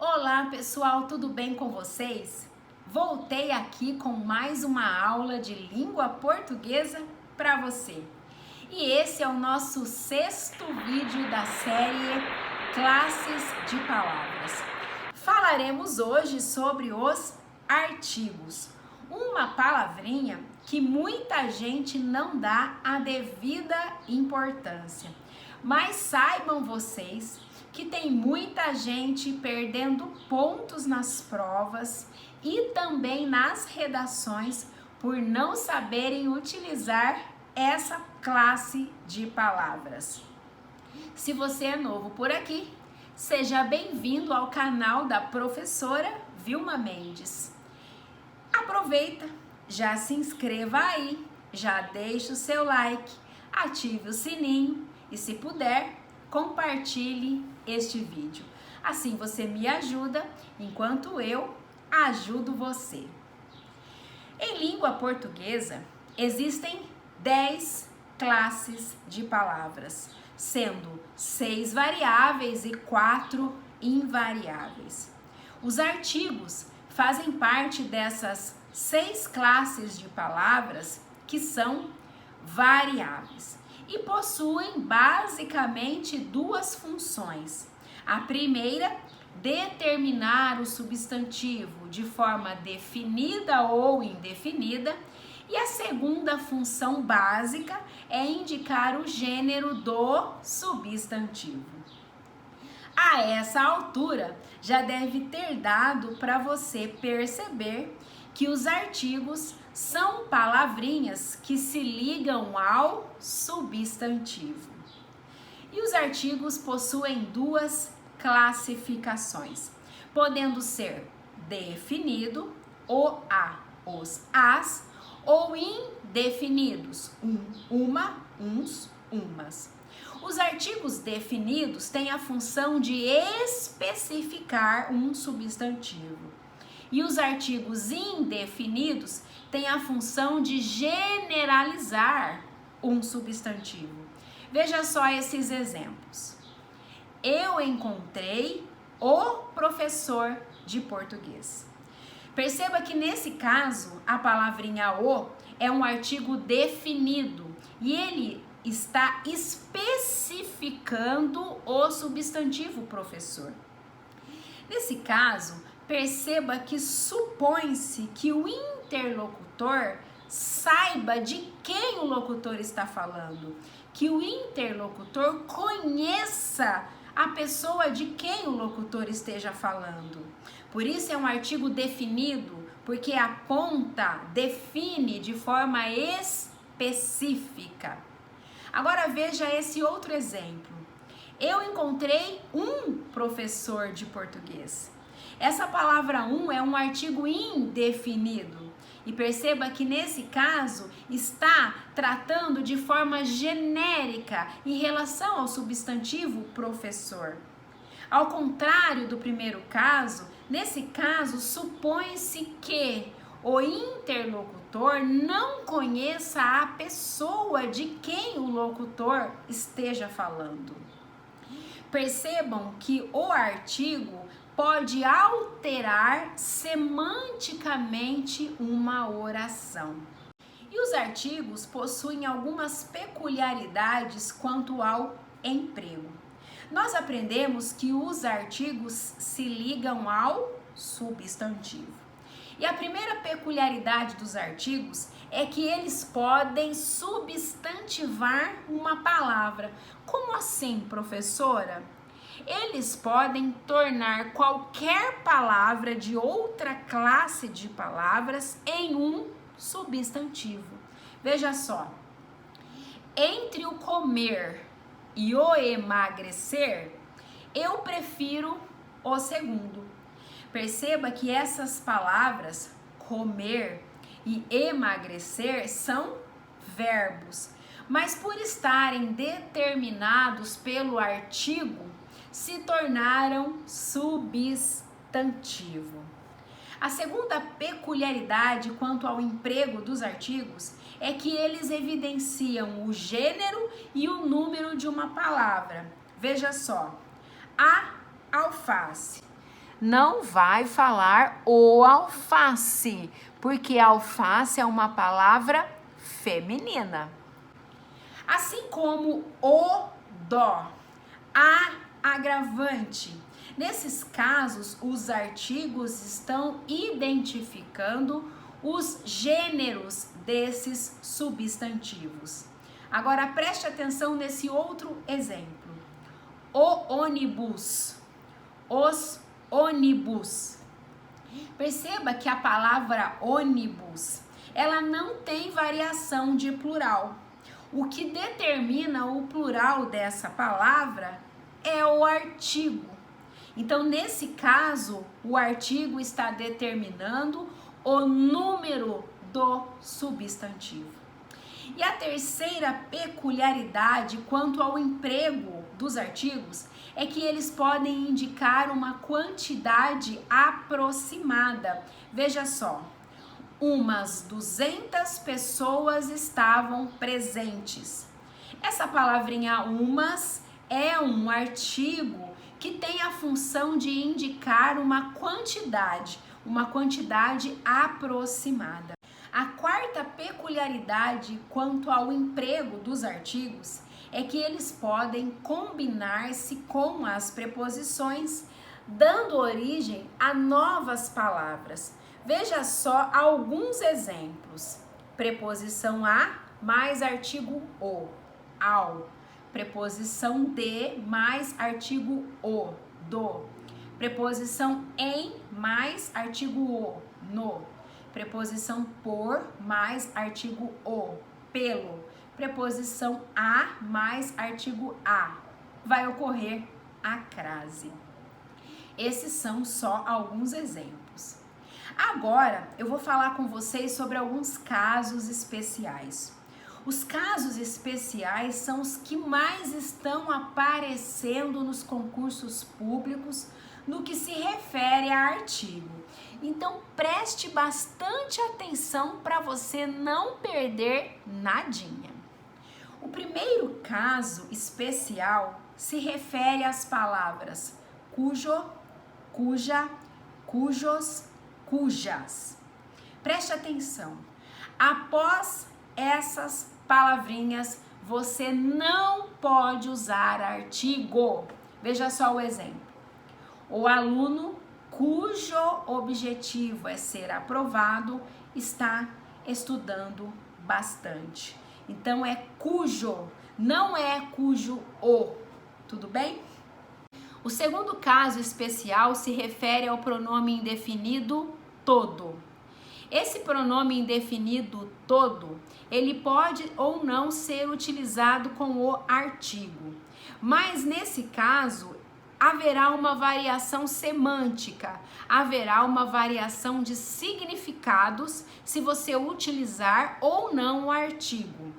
Olá pessoal, tudo bem com vocês? Voltei aqui com mais uma aula de língua portuguesa para você. E esse é o nosso 6º vídeo da série Classes de Palavras. Falaremos hoje sobre os artigos, uma palavrinha que muita gente não dá a devida importância. Mas saibam vocês que tem muita gente perdendo pontos nas provas e também nas redações por não saberem utilizar essa classe de palavras. Se você é novo por aqui, seja bem-vindo ao canal da professora Vilma Mendes. Aproveita, já se inscreva aí, já deixe o seu like, ative o sininho e, se puder, compartilhe este vídeo. Assim você me ajuda enquanto eu ajudo você. Em língua portuguesa, existem 10 classes de palavras, sendo 6 variáveis e 4 invariáveis. Os artigos fazem parte dessas 6 classes de palavras que são variáveis e possuem basicamente duas funções. A primeira, determinar o substantivo de forma definida ou indefinida, e a segunda função básica é indicar o gênero do substantivo. A essa altura, já deve ter dado para você perceber que os artigos são palavrinhas que se ligam ao substantivo. E os artigos possuem duas classificações, podendo ser definido, o, a, os, as, ou indefinidos, uma, uns, umas. Os artigos definidos têm a função de especificar um substantivo. E os artigos indefinidos têm a função de generalizar um substantivo. Veja só esses exemplos. Eu encontrei o professor de português. Perceba que nesse caso, a palavrinha o é um artigo definido e ele está especificando o substantivo professor. Nesse caso, perceba que supõe-se que o interlocutor saiba de quem o locutor está falando, que o interlocutor conheça a pessoa de quem o locutor esteja falando. Por isso é um artigo definido, porque aponta, define de forma específica. Agora veja esse outro exemplo. Eu encontrei um professor de português. Essa palavra é um artigo indefinido. E perceba que nesse caso está tratando de forma genérica em relação ao substantivo professor. Ao contrário do primeiro caso, nesse caso supõe-se que o interlocutor não conheça a pessoa de quem o locutor esteja falando. Percebam que o artigo pode alterar semanticamente uma oração. E os artigos possuem algumas peculiaridades quanto ao emprego. Nós aprendemos que os artigos se ligam ao substantivo. E a primeira peculiaridade dos artigos é que eles podem substantivar uma palavra. Como assim, professora? Eles podem tornar qualquer palavra de outra classe de palavras em um substantivo. Veja só, entre o comer e o emagrecer, eu prefiro o segundo. Perceba que essas palavras, comer e emagrecer, são verbos, mas por estarem determinados pelo artigo, se tornaram substantivo. A segunda peculiaridade quanto ao emprego dos artigos é que eles evidenciam o gênero e o número de uma palavra. Veja só, a alface. não vai falar o alface, porque alface é uma palavra feminina. Assim como o dó, a agravante. Nesses casos, os artigos estão identificando os gêneros desses substantivos. Agora preste atenção nesse outro exemplo. O ônibus, os ônibus. Perceba que a palavra ônibus, ela não tem variação de plural. O que determina o plural dessa palavra é o artigo. Então, nesse caso, o artigo está determinando o número do substantivo. E a terceira peculiaridade quanto ao emprego dos artigos é que eles podem indicar uma quantidade aproximada. Veja só, umas 200 pessoas estavam presentes. Essa palavrinha umas é um artigo que tem a função de indicar uma quantidade aproximada. A quarta peculiaridade quanto ao emprego dos artigos é que eles podem combinar-se com as preposições, dando origem a novas palavras. Veja só alguns exemplos. Preposição a mais artigo o, ao. Preposição de mais artigo o, do. Preposição em mais artigo o, no. Preposição por mais artigo o, pelo. Preposição a mais artigo a. Vai ocorrer a crase. Esses são só alguns exemplos. Agora eu vou falar com vocês sobre alguns casos especiais. Os casos especiais são os que mais estão aparecendo nos concursos públicos no que se refere a artigo. Então preste bastante atenção para você não perder nadinha. O primeiro caso especial se refere às palavras cujo, cuja, cujos, cujas. Preste atenção. Após essas palavrinhas, você não pode usar artigo. Veja só o exemplo. O aluno cujo objetivo é ser aprovado está estudando bastante. Então é cujo, não é cujo o. Tudo bem? O segundo caso especial se refere ao pronome indefinido todo. Esse pronome indefinido todo, ele pode ou não ser utilizado com o artigo. Mas nesse caso, haverá uma variação semântica, haverá uma variação de significados se você utilizar ou não o artigo.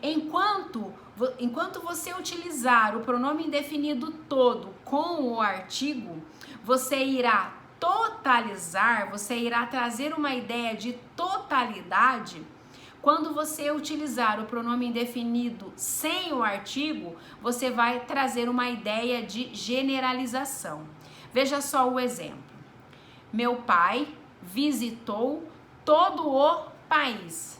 Enquanto você utilizar o pronome indefinido todo com o artigo, você irá totalizar, você irá trazer uma ideia de totalidade. Quando você utilizar o pronome indefinido sem o artigo, você vai trazer uma ideia de generalização. Veja só o exemplo. Meu pai visitou todo o país.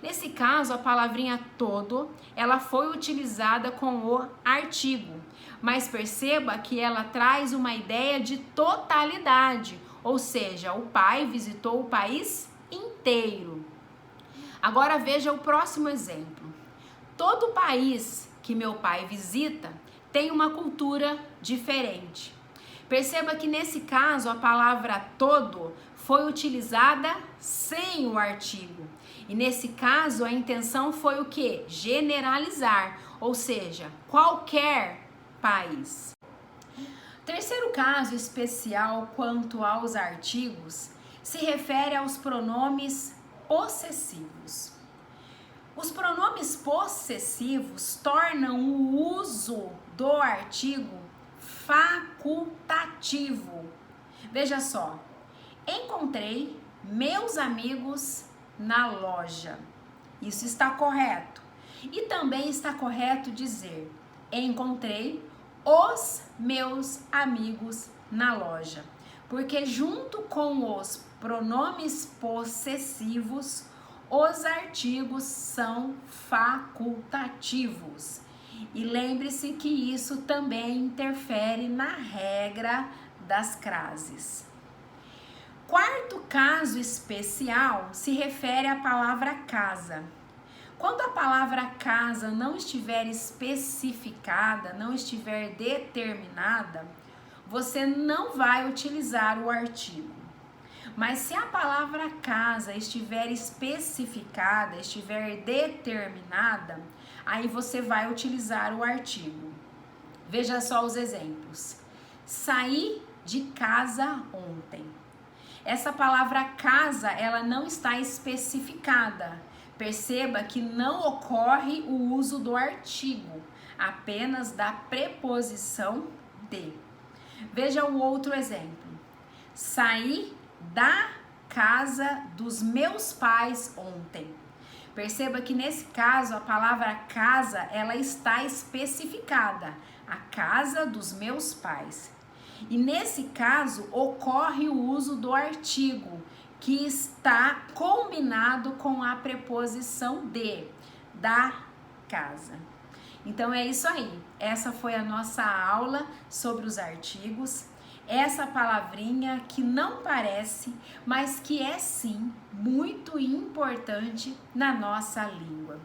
Nesse caso, a palavrinha todo, ela foi utilizada com o artigo, mas perceba que ela traz uma ideia de totalidade, ou seja, o pai visitou o país inteiro. Agora veja o próximo exemplo. Todo país que meu pai visita tem uma cultura diferente. Perceba que nesse caso a palavra todo foi utilizada sem o artigo. E nesse caso a intenção foi o quê? Generalizar, ou seja, qualquer país. Terceiro caso especial quanto aos artigos se refere aos pronomes possessivos. Os pronomes possessivos tornam o uso do artigo facultativo. Veja só, encontrei meus amigos na loja. Isso está correto. E também está correto dizer, encontrei os meus amigos na loja. porque junto com os pronomes possessivos, os artigos são facultativos. E lembre-se que isso também interfere na regra das crases. Quarto caso especial se refere à palavra casa. Quando a palavra casa não estiver especificada, não estiver determinada, você não vai utilizar o artigo. Mas se a palavra casa estiver especificada, estiver determinada, aí você vai utilizar o artigo. Veja só os exemplos. Saí de casa ontem. Essa palavra casa, ela não está especificada. Perceba que não ocorre o uso do artigo, apenas da preposição de. Veja o outro exemplo. Saí da casa dos meus pais ontem. Perceba que nesse caso a palavra casa, ela está especificada. A casa dos meus pais. E nesse caso ocorre o uso do artigo, que está combinado com a preposição de, da casa. Então é isso aí. Essa foi a nossa aula sobre os artigos. Essa palavrinha que não parece, mas que é sim muito importante na nossa língua.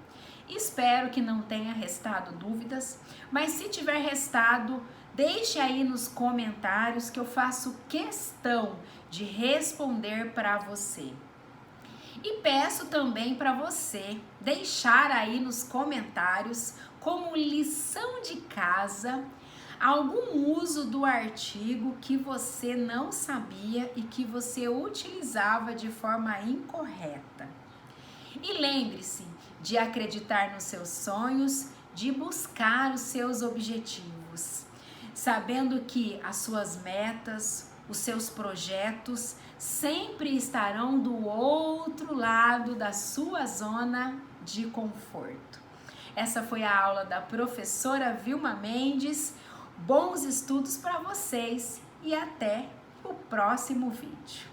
Espero que não tenha restado dúvidas, mas se tiver restado, deixe aí nos comentários que eu faço questão de responder para você. E peço também para você deixar aí nos comentários, como lição de casa, algum uso do artigo que você não sabia e que você utilizava de forma incorreta. E lembre-se de acreditar nos seus sonhos, de buscar os seus objetivos, sabendo que as suas metas, os seus projetos sempre estarão do outro lado da sua zona de conforto. Essa foi a aula da professora Vilma Mendes. Bons estudos para vocês e até o próximo vídeo.